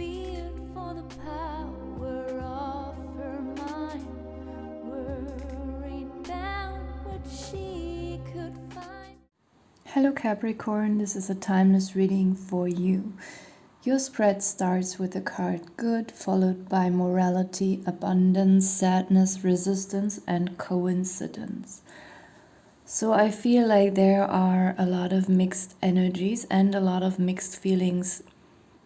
feared for the power of her mind, worried about what she could find. Hello Capricorn, this is a timeless reading for you. Your spread starts with the card Good, followed by Morality, Abundance, Sadness, Resistance, and Coincidence. So I feel like there are a lot of mixed energies and a lot of mixed feelings.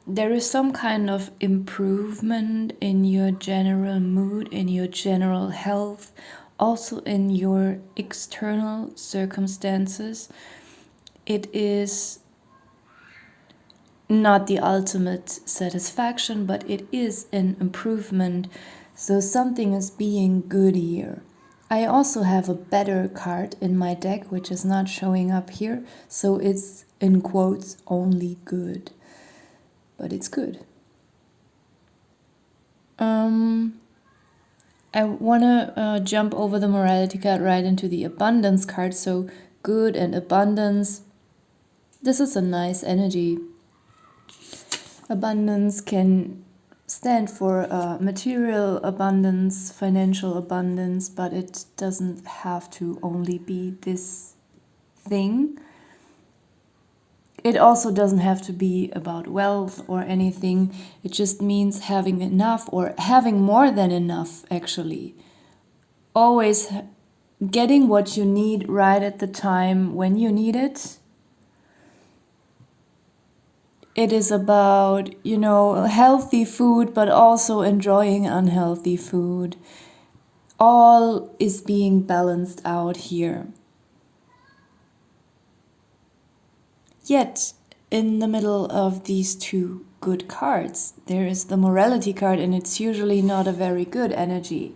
There is some kind of improvement in your general mood, in your general health, also in your external circumstances. It is not the ultimate satisfaction, but it is an improvement. So something is being good here. I also have a better card in my deck, which is not showing up here. So it's in quotes only good, but it's good. I want to jump over the morality card right into the abundance card. So good and abundance. This is a nice energy. Abundance can stand for material abundance, financial abundance, but it doesn't have to only be this thing. It also doesn't have to be about wealth or anything. It just means having enough or having more than enough, actually. Always getting what you need right at the time when you need it. It is about, healthy food, but also enjoying unhealthy food. All is being balanced out here. Yet, in the middle of these two good cards, there is the morality card, and it's usually not a very good energy.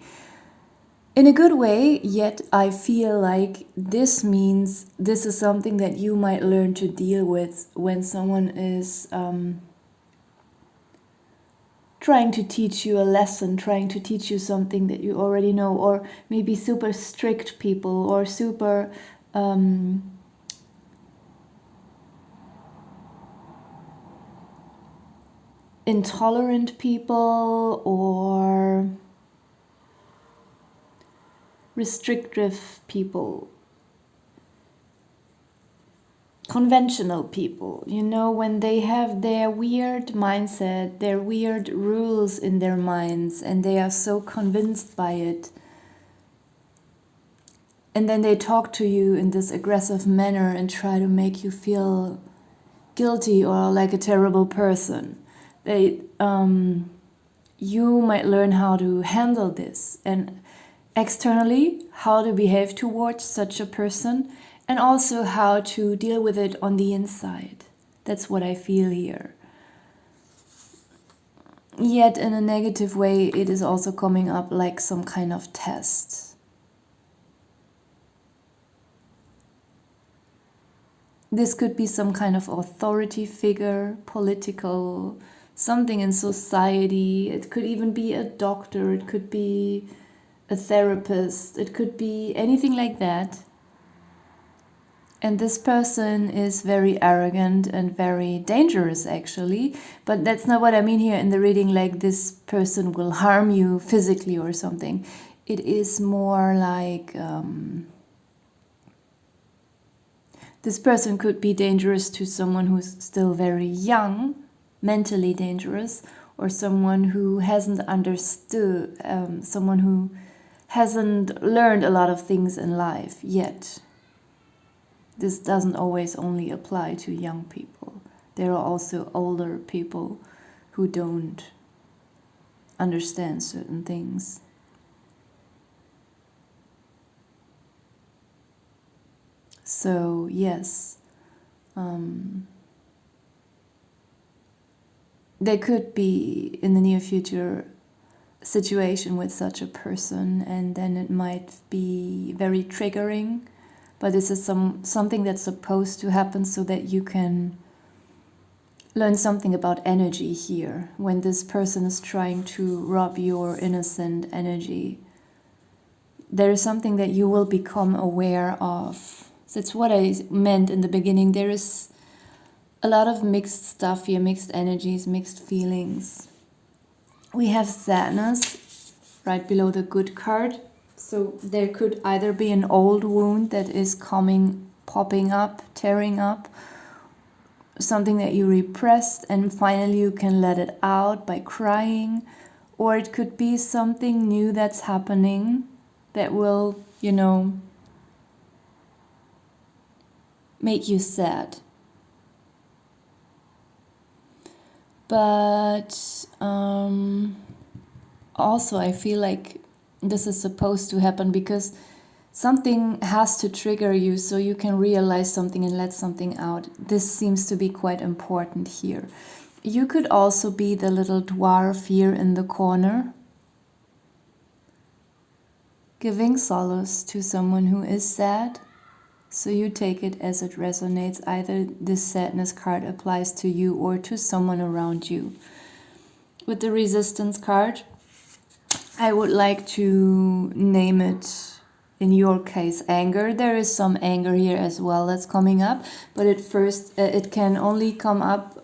In a good way, yet I feel like this means this is something that you might learn to deal with when someone is trying to teach you a lesson, trying to teach you something that you already know, or maybe super strict people or super intolerant people or restrictive people, conventional people, when they have their weird mindset, their weird rules in their minds, and they are so convinced by it. And then they talk to you in this aggressive manner and try to make you feel guilty or like a terrible person. You might learn how to handle this, and externally, how to behave towards such a person, and also how to deal with it on the inside. That's what I feel here. Yet in a negative way, it is also coming up like some kind of test. This could be some kind of authority figure, political, something in society. It could even be a doctor, it could be a therapist, it could be anything like that. And this person is very arrogant and very dangerous, actually. But that's not what I mean here in the reading, like this person will harm you physically or something. It is more like this person could be dangerous to someone who's still very young, mentally dangerous, or someone who hasn't understood, someone who hasn't learned a lot of things in life yet. This doesn't always only apply to young people. There are also older people who don't understand certain things. So, yes, there could be in the near future a situation with such a person, and then it might be very triggering. But this is something that's supposed to happen so that you can learn something about energy here. When this person is trying to rob your innocent energy, there is something that you will become aware of. That's what I meant in the beginning. There is a lot of mixed stuff here, mixed energies, mixed feelings. We have sadness right below the good card. So there could either be an old wound that is popping up, tearing up, something that you repressed and finally you can let it out by crying, or it could be something new that's happening that will, make you sad. But also I feel like this is supposed to happen because something has to trigger you so you can realize something and let something out. This seems to be quite important here. You could also be the little dwarf here in the corner, giving solace to someone who is sad. So you take it as it resonates. Either this sadness card applies to you or to someone around you. With the resistance card, I would like to name it, in your case, anger. There is some anger here as well that's coming up, but at first it can only come up,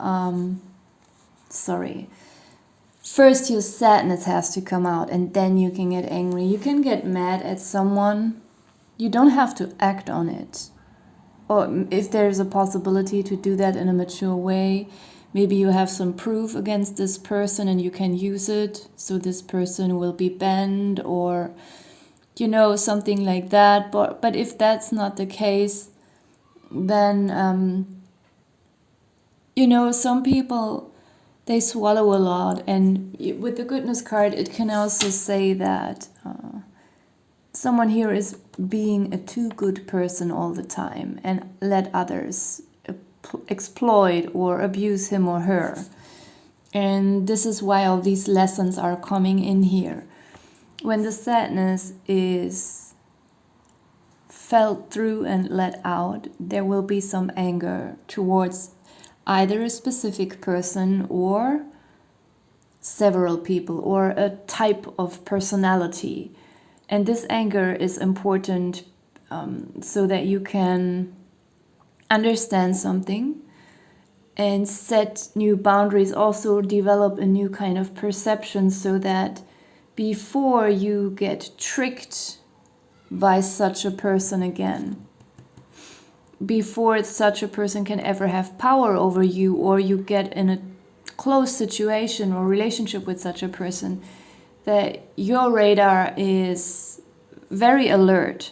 First your sadness has to come out and then you can get angry. You can get mad at someone. You don't have to act on it. Or if there's a possibility to do that in a mature way, maybe you have some proof against this person and you can use it so this person will be banned or, something like that. But if that's not the case, then, some people, they swallow a lot. And with the goodness card, it can also say that someone here is being a too good person all the time and let others exploit or abuse him or her. And this is why all these lessons are coming in here. When the sadness is felt through and let out, there will be some anger towards either a specific person or several people or a type of personality. And this anger is important so that you can understand something and set new boundaries, also develop a new kind of perception so that before you get tricked by such a person again, before such a person can ever have power over you or you get in a close situation or relationship with such a person, that your radar is very alert.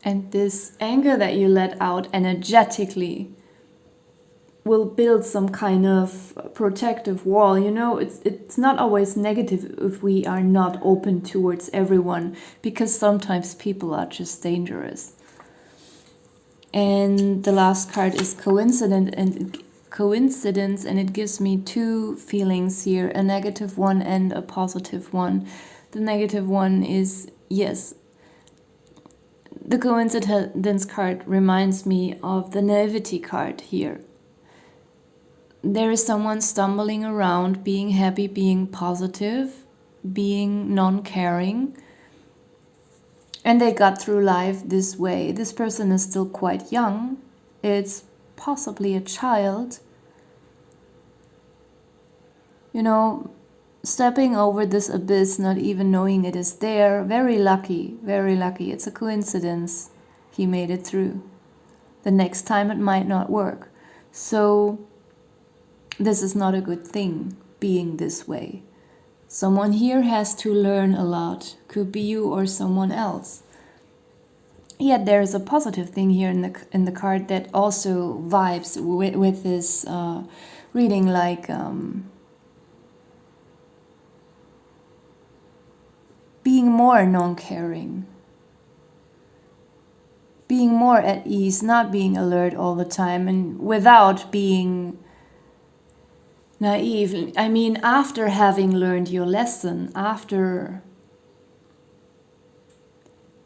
And this anger that you let out energetically will build some kind of protective wall. It's not always negative if we are not open towards everyone, because sometimes people are just dangerous. And the last card is coincidence, and it gives me two feelings here, a negative one and a positive one. The negative one is, yes, the coincidence card reminds me of the naivety card here. There is someone stumbling around, being happy, being positive, being non-caring, and they got through life this way. This person is still quite young. It's possibly a child. Stepping over this abyss, not even knowing it is there. Very lucky, very lucky. It's a coincidence he made it through. The next time it might not work. So this is not a good thing, being this way. Someone here has to learn a lot. Could be you or someone else. Yet there is a positive thing here in the card that also vibes with this reading, like being more non-caring, being more at ease, not being alert all the time, and without being naive. I mean, after having learned your lesson, after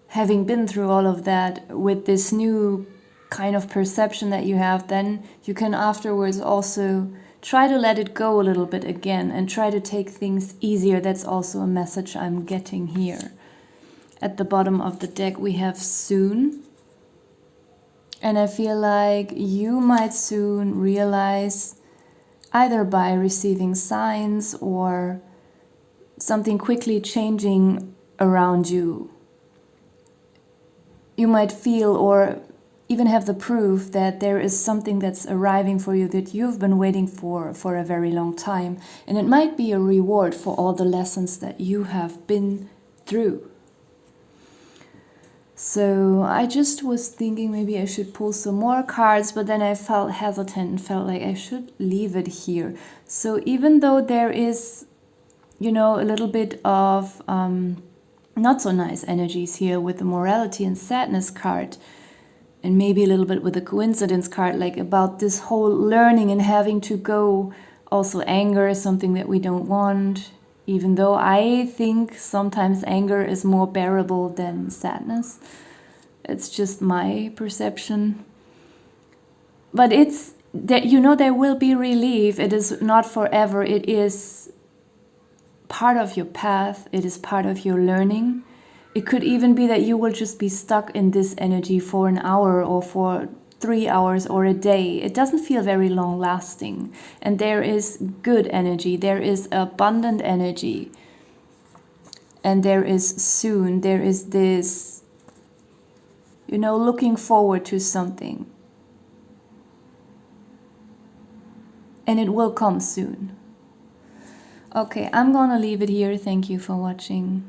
having been through all of that, with this new kind of perception that you have, then you can afterwards also try to let it go a little bit again and try to take things easier. That's also a message I'm getting here. At the bottom of the deck we have soon. And I feel like you might soon realize, either by receiving signs or something quickly changing around you, you might feel or even have the proof that there is something that's arriving for you that you've been waiting for a very long time. And it might be a reward for all the lessons that you have been through. So I just was thinking maybe I should pull some more cards, but then I felt hesitant and felt like I should leave it here. So even though there is, a little bit of not so nice energies here with the morality and sadness card, and maybe a little bit with the coincidence card, like about this whole learning and having to go. Also, anger is something that we don't want, even though I think sometimes anger is more bearable than sadness. It's just my perception. But it's that, there will be relief. It is not forever. It is part of your path. It is part of your learning. It could even be that you will just be stuck in this energy for an hour or for 3 hours or a day. It doesn't feel very long lasting. And there is good energy. There is abundant energy. And there is soon. There is this, looking forward to something. And it will come soon. Okay, I'm gonna leave it here. Thank you for watching.